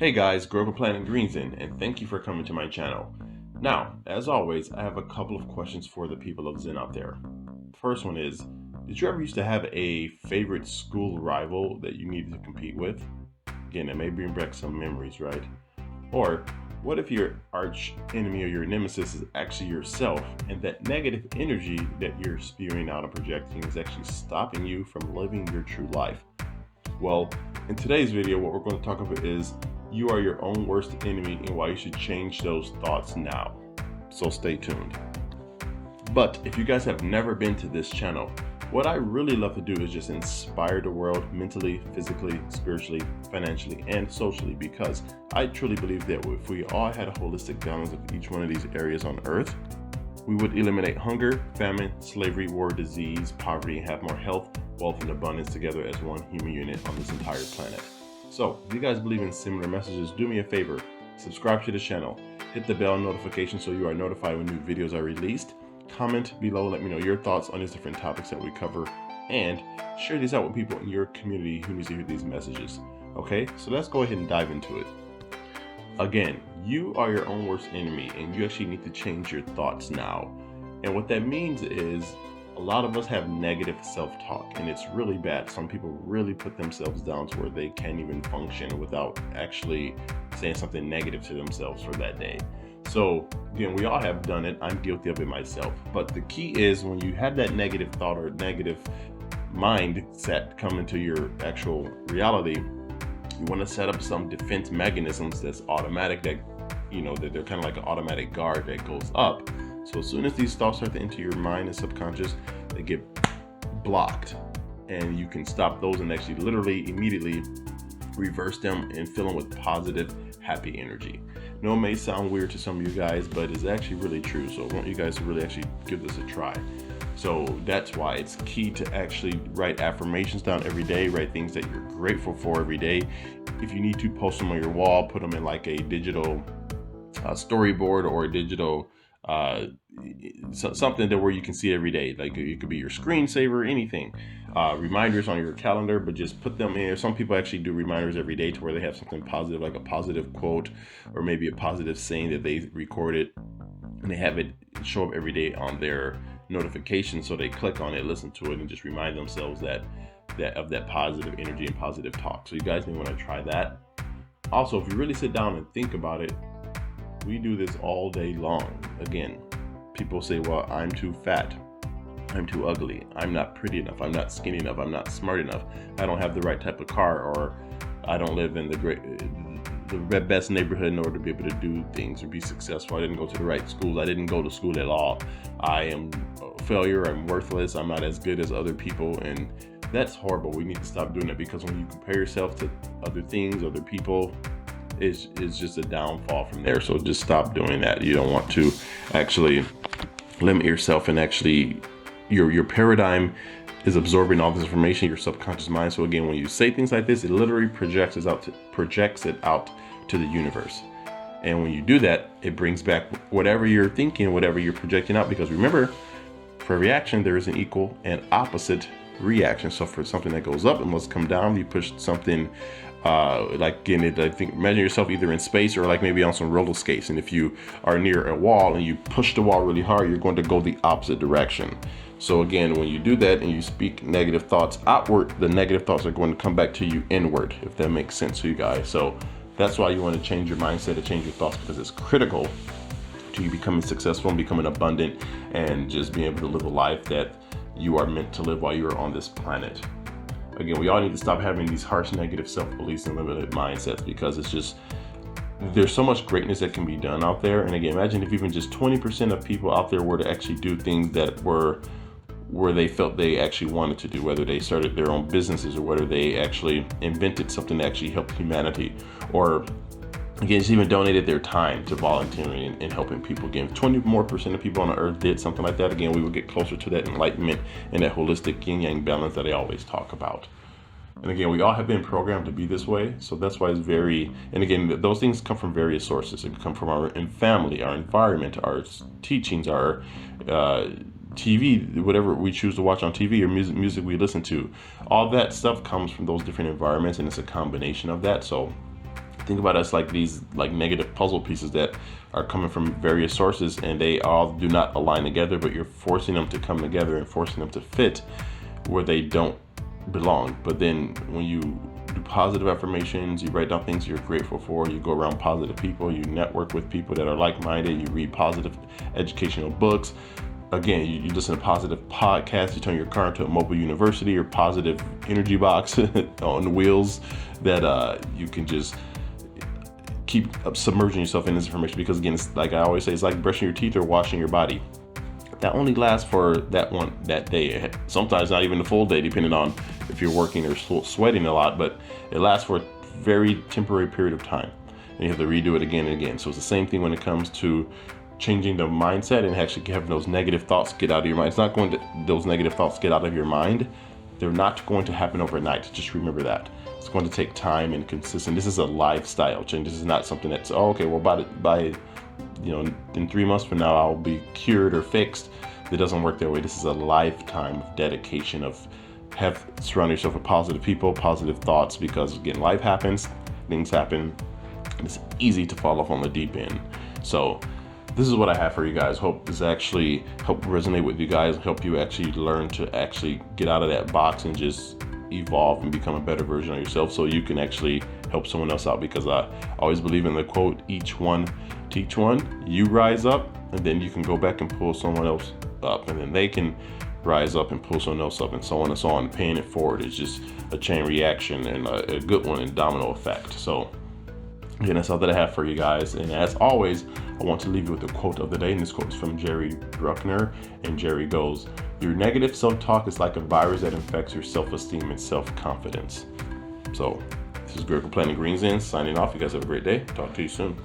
Hey guys, grow up a Planet Green Zen, and thank you for coming to my channel. Now, as always, I have a couple of questions for the people of Zen out there. First one is, did you ever used to have a favorite school rival that you needed to compete with? Again, it may bring back some memories, right? Or, what if your arch enemy or your nemesis is actually yourself, and that negative energy that you're spewing out and projecting is actually stopping you from living your true life? Well, in today's video, what we're going to talk about is you are your own worst enemy and why you should change those thoughts now. So stay tuned. But if you guys have never been to this channel, what I really love to do is just inspire the world mentally, physically, spiritually, financially, and socially, because I truly believe that if we all had a holistic balance of each one of these areas on earth, we would eliminate hunger, famine, slavery, war, disease, poverty, and have more health, wealth, and abundance together as one human unit on this entire planet. So, if you guys believe in similar messages, do me a favor, subscribe to the channel, hit the bell notification so you are notified when new videos are released, comment below, let me know your thoughts on these different topics that we cover, and share these out with people in your community who needs to hear these messages. Okay, so let's go ahead and dive into it. Again, you are your own worst enemy, and you actually need to change your thoughts now. And what that means is a lot of us have negative self-talk, and it's really bad. Some people really put themselves down to where they can't even function without actually saying something negative to themselves for that day. So again, we all have done it. I'm guilty of it myself. But the key is when you have that negative thought or negative mindset come into your actual reality, you want to set up some defense mechanisms that's automatic, that that they're kind of like an automatic guard that goes up. So as soon as these thoughts start to enter your mind and subconscious, they get blocked, and you can stop those and actually literally immediately reverse them and fill them with positive, happy energy. I know it may sound weird to some of you guys, but it's actually really true. So I want you guys to really actually give this a try. So that's why it's key to actually write affirmations down every day, write things that you're grateful for every day. If you need to, post them on your wall, put them in like a digital storyboard or a digital something that where you can see every day. Like it could be your screensaver, anything. Reminders on your calendar, but just put them in. Some people actually do reminders every day to where they have something positive, like a positive quote or maybe a positive saying that they recorded, and they have it show up every day on their notification, so they click on it, listen to it, and just remind themselves that of that positive energy and positive talk. So you guys may want to try that. Also, if you really sit down and think about it, we do this all day long. Again, people say, well, I'm too fat, I'm too ugly, I'm not pretty enough, I'm not skinny enough, I'm not smart enough, I don't have the right type of car, or I don't live in the best neighborhood in order to be able to do things or be successful. I didn't go to the right school. I didn't go to school at all. I am a failure. I'm worthless. I'm not as good as other people. And that's horrible. We need to stop doing it, because when you compare yourself to other things, other people, it's just a downfall from there. So just stop doing that. You don't want to actually limit yourself, and actually your paradigm is absorbing all this information, your subconscious mind. So again, when you say things like this, it literally projects it out to the universe. And when you do that, it brings back whatever you're thinking, whatever you're projecting out, because remember, for every action, there is an equal and opposite reaction. So for something that goes up, it must come down. You push something like imagine yourself either in space or like maybe on some roller skates. And if you are near a wall and you push the wall really hard, you're going to go the opposite direction. So again, when you do that and you speak negative thoughts outward, the negative thoughts are going to come back to you inward, if that makes sense to you guys. So that's why you want to change your mindset, to change your thoughts, because it's critical to you becoming successful and becoming abundant and just being able to live a life that you are meant to live while you are on this planet. Again, we all need to stop having these harsh negative self-beliefs and limited mindsets, because it's just, there's so much greatness that can be done out there. And again, imagine if even just 20% of people out there were to actually do things that were where they felt they actually wanted to do, whether they started their own businesses or whether they actually invented something that actually helped humanity, or again, just even donated their time to volunteering and helping people. Again, if 20% more of people on the earth did something like that, again, we would get closer to that enlightenment and that holistic yin-yang balance that I always talk about. And again, we all have been programmed to be this way. So that's why it's and again, those things come from various sources. It can come from our family, our environment, our teachings, our TV, whatever we choose to watch on TV, or music we listen to. All that stuff comes from those different environments, and it's a combination of that. So Think about us like these like negative puzzle pieces that are coming from various sources, and they all do not align together, but you're forcing them to come together and forcing them to fit where they don't belong. But then when you do positive affirmations, you write down things you're grateful for, you go around positive people, you network with people that are like-minded, you read positive educational books. Again, you listen to positive podcasts, you turn your car into a mobile university or positive energy box on wheels that you can just keep submerging yourself in this information. Because again, it's like I always say, it's like brushing your teeth or washing your body. That only lasts for that day. Sometimes not even the full day, depending on if you're working or sweating a lot, but it lasts for a very temporary period of time. And you have to redo it again and again. So it's the same thing when it comes to changing the mindset and actually having those negative thoughts get out of your mind. It's not going to, those negative thoughts get out of your mind. They're not going to happen overnight. Just remember that. It's going to take time and consistent. This is a lifestyle change. This is not something that's, oh, okay, well, by in 3 months from now, I'll be cured or fixed. It doesn't work that way. This is a lifetime of dedication of surround yourself with positive people, positive thoughts, because again, life happens, things happen, and it's easy to fall off on the deep end. So this is what I have for you guys. Hope this actually help resonate with you guys, help you actually learn to actually get out of that box and just evolve and become a better version of yourself, so you can actually help someone else out. Because I always believe in the quote, each one teach one. You rise up, and then you can go back and pull someone else up, and then they can rise up and pull someone else up, and so on and so on. Paying it forward is just a chain reaction, and a good one, and domino effect. So again, that's all that I have for you guys. And as always, I want to leave you with the quote of the day. And this quote is from Jerry Bruckner. And Jerry goes, "Your negative self-talk is like a virus that infects your self-esteem and self-confidence." So this is Greg from Planet Green Zen signing off. You guys have a great day. Talk to you soon.